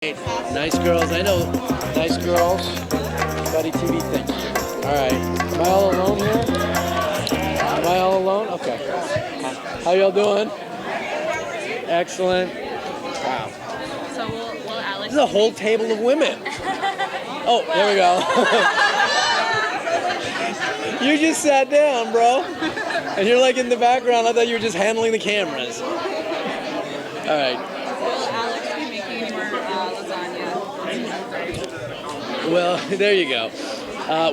Nice girls, I know. Nice girls. Buddy TV, thank you. All right. Am I all alone here? Am I all alone? Okay. How y'all doing? Excellent. Wow. So will Alex... This is a whole table of women. Oh, there we go. You just sat down, bro. And you're like in the background. I thought you were just handling the cameras. All right. Will Alex be making any more lasagna? Well, there you go.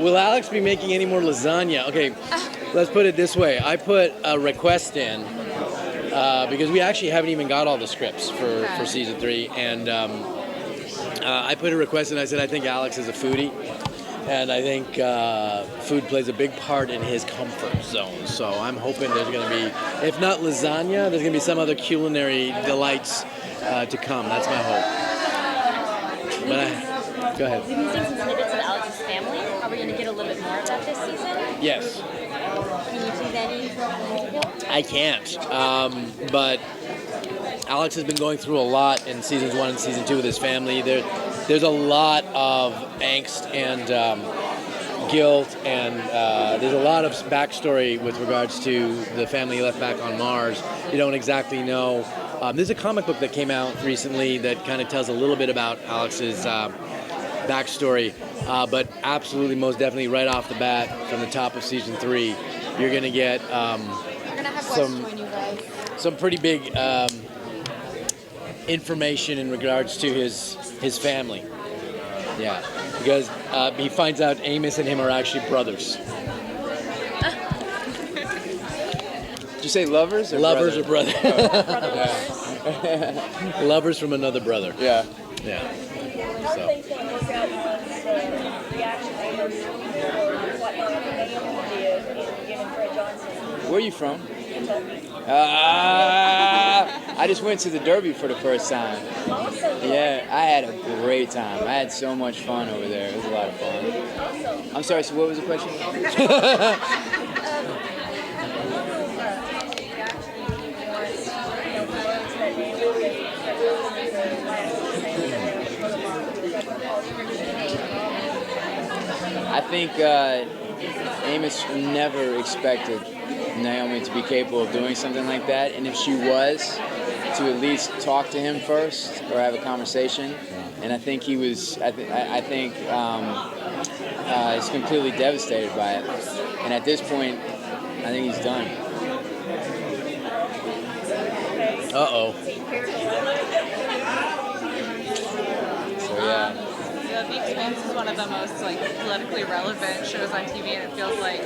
Will Alex be making any more lasagna? Okay, let's put it this way. I put a request in because we actually haven't even got all the scripts for season 3. And I put a request in. I said, I think Alex is a foodie. And I think food plays a big part in his comfort zone. So I'm hoping there's going to be, if not lasagna, there's going to be some other culinary delights to come. That's my hope. But go ahead. We've been seeing some snippets of Alex's family. Are we going to get a little bit more of that this season? Yes. Can you tease any? I can't. But Alex has been going through a lot in seasons 1 and season 2 with his family. There's a lot of angst and guilt, and there's a lot of backstory with regards to the family he left back on Mars. You don't exactly know. There's a comic book that came out recently that kind of tells a little bit about Alex's backstory, but absolutely, most definitely, right off the bat, from the top of season 3, you're going to get some pretty big information in regards to his family. Yeah, because he finds out Amos and him are actually brothers. Did you say lovers or Lovers brothers? or brothers? Lovers from another brother. Yeah. Yeah. How do they think work out the reaction Amos or what Naomi did in Fred Johnson? Where are you from? Kentucky. I just went to the Derby for the first time. Awesome. Yeah, I had a great time. I had so much fun over there. It was a lot of fun. Awesome. I'm sorry, so what was the question? I think Amos never expected Naomi to be capable of doing something like that, and if she was, to at least talk to him first or have a conversation. And I think he was. I think he's completely devastated by it. And at this point, I think he's done. Uh-oh. So yeah. The Expanse is one of the most politically relevant shows on TV, and it feels like,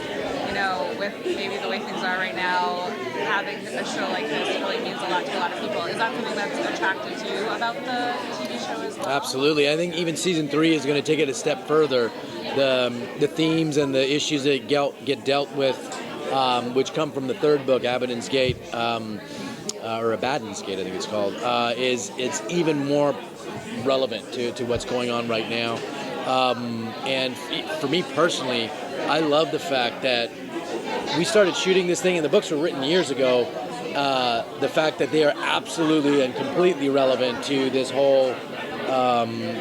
with maybe the way things are right now, having a show like this really means a lot to a lot of people. Is that something that's attracted to you about the TV show as well? Absolutely. I think even season 3 is going to take it a step further. The themes and the issues that get dealt with, which come from the 3rd book, Abaddon's Gate, or Abaddon's Gate, I think it's called, it's even more relevant to what's going on right now. And for me personally, I love the fact that we started shooting this thing, and the books were written years ago. The fact that they are absolutely and completely relevant to this whole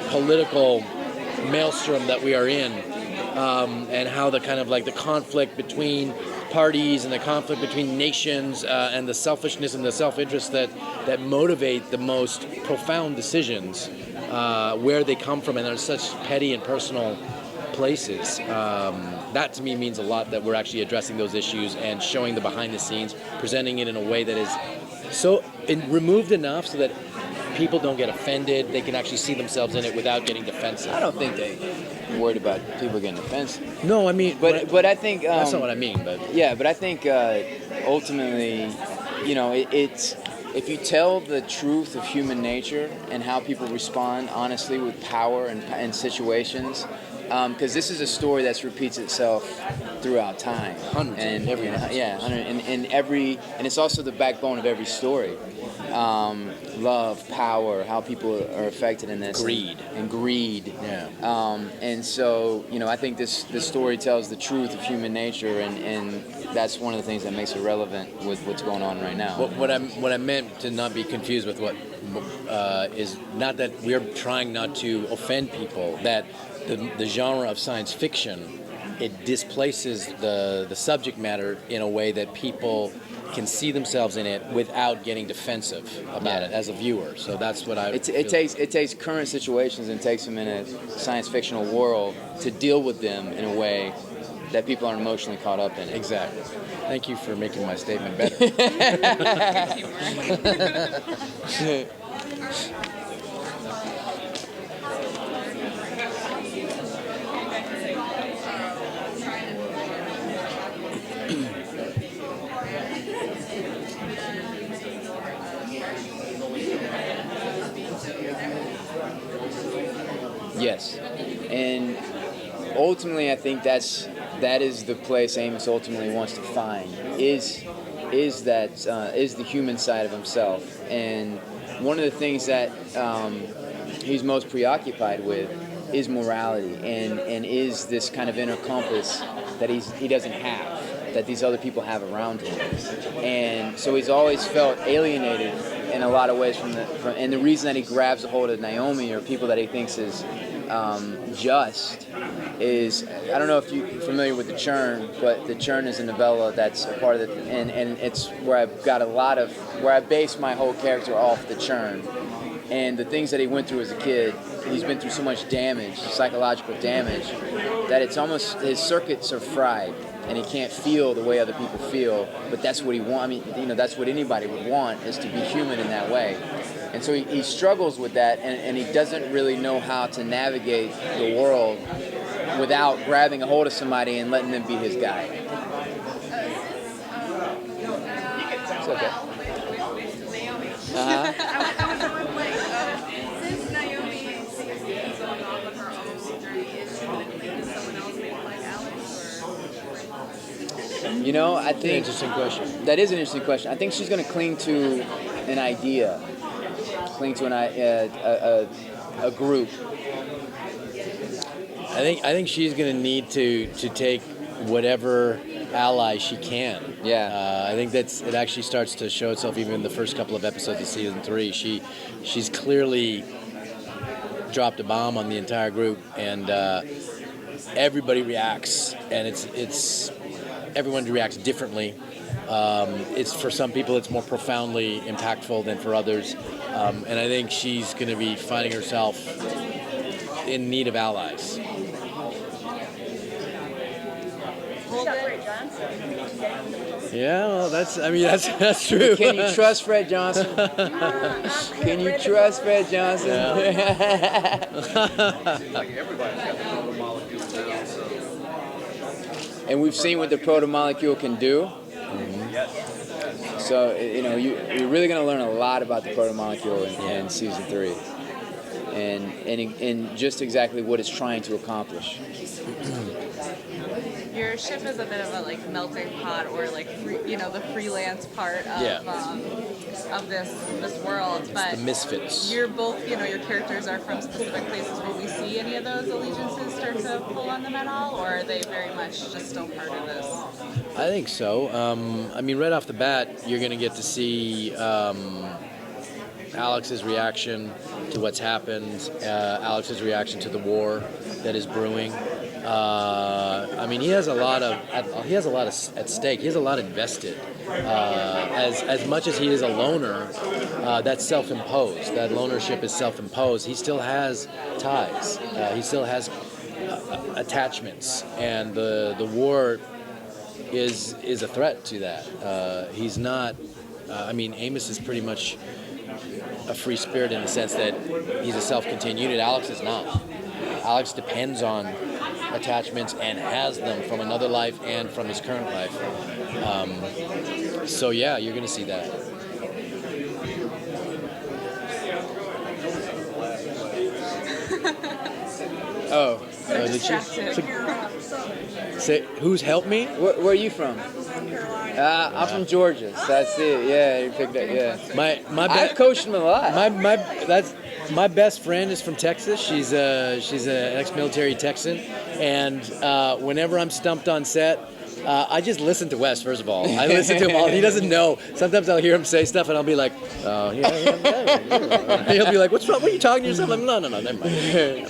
political maelstrom that we are in, and how the kind of the conflict between parties and the conflict between nations and the selfishness and the self-interest that motivate the most profound decisions, where they come from, and they're such petty and personal places. That to me means a lot, that we're actually addressing those issues and showing the behind the scenes, presenting it in a way that is so removed enough so that people don't get offended. They can actually see themselves in it without getting defensive. I don't think they're worried about people getting offensive. No, I mean, But I think that's not what I mean. But yeah, but I think ultimately, it's if you tell the truth of human nature and how people respond honestly with power and situations, because this is a story that repeats itself throughout time, Hundreds, and every and it's also the backbone of every story. love, power, how people are affected in this. Greed. And greed. Yeah. And so, I think this story tells the truth of human nature, and that's one of the things that makes it relevant with what's going on right now. What I meant to not be confused with what is not that we're trying not to offend people, that the genre of science fiction, it displaces the subject matter in a way that people can see themselves in it without getting defensive about it as a viewer. So that's what I. It takes current situations and takes them in a science fictional world to deal with them in a way that people aren't emotionally caught up in it. Exactly. Thank you for making my statement better. Yes, and ultimately, I think that is the place Amos ultimately wants to find is the human side of himself. And one of the things that he's most preoccupied with is morality, and is this kind of inner compass that he doesn't have, that these other people have around him. And so he's always felt alienated in a lot of ways and the reason that he grabs a hold of Naomi or people that he thinks is just is, I don't know if you're familiar with The Churn, but The Churn is a novella that's a part of it, and it's where I've got where I base my whole character off The Churn. And the things that he went through as a kid, he's been through so much damage, psychological damage, that it's almost, his circuits are fried, and he can't feel the way other people feel, but that's what he wants. I mean, that's what anybody would want, is to be human in that way. And so he struggles with that, and he doesn't really know how to navigate the world without grabbing a hold of somebody and letting them be his guide. It's okay. Since Naomi seems to be going off on her own journey, is she going to cling to someone else, maybe like Alex? I think Interesting question. that is an interesting question. I think she's going to cling to an idea, cling to a group. I think she's going to need to take whatever ally she can. Yeah. I think it actually starts to show itself even in the first couple of episodes of season 3. She's clearly dropped a bomb on the entire group, and everybody reacts, and it's everyone reacts differently. It's for some people it's more profoundly impactful than for others, and I think she's going to be finding herself in need of allies. Yeah, well, that's true. Can you trust Fred Johnson? Can you trust Fred Johnson? Yeah. Like everybody's got the proto molecules now, so. And we've seen what the proto molecule can do. Yes. So you're really going to learn a lot about the proto molecule in season 3, and just exactly what it's trying to accomplish. Your ship is a bit of a melting pot, or the freelance part of this world. But The misfits. you're both, your characters are from specific places. Will we see any of those allegiances start to pull on them at all, or are they very much just still part of this? I think so. Right off the bat, you're going to get to see Alex's reaction to what's happened, Alex's reaction to the war that is brewing. He has a lot at stake. He has a lot invested. As much as he is a loner, that's self-imposed. That lonership is self-imposed. He still has ties. He still has attachments, and the war is a threat to that. He's not. Amos is pretty much a free spirit in the sense that he's a self-contained unit. Alex is not. Alex depends on attachments and has them from another life and from his current life. So yeah, you're going to see that. Did she? Say, who's helped me? Where are you from? South Carolina. I'm from Georgia, so that's it. Yeah, you picked that. Yeah. I've coached him a lot. My best friend is from Texas. She's an ex-military Texan, and whenever I'm stumped on set, I just listen to Wes. First of all, I listen to him all. He doesn't know. Sometimes I'll hear him say stuff, and I'll be like, "Oh, yeah." He'll be like, "What's wrong? What are you talking to yourself?" I'm like, no, never mind.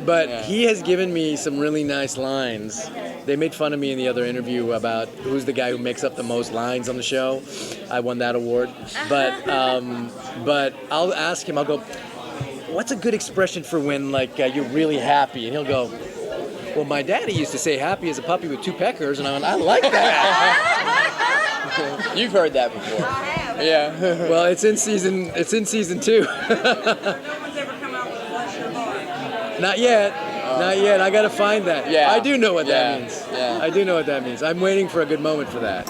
But he has given me some really nice lines. They made fun of me in the other interview about who's the guy who makes up the most lines on the show. I won that award. But I'll ask him. I'll go, "What's a good expression for when you're really happy?" And he'll go, "Well, my daddy used to say happy as a puppy with two peckers," and I like that. You've heard that before. I have. Yeah. Well, it's in season 2. No one's ever come out with bless your heart. Not yet. Not yet. I gotta find that. Yeah. I do know what Yeah. that means. Yeah. I do know what that means. I'm waiting for a good moment for that.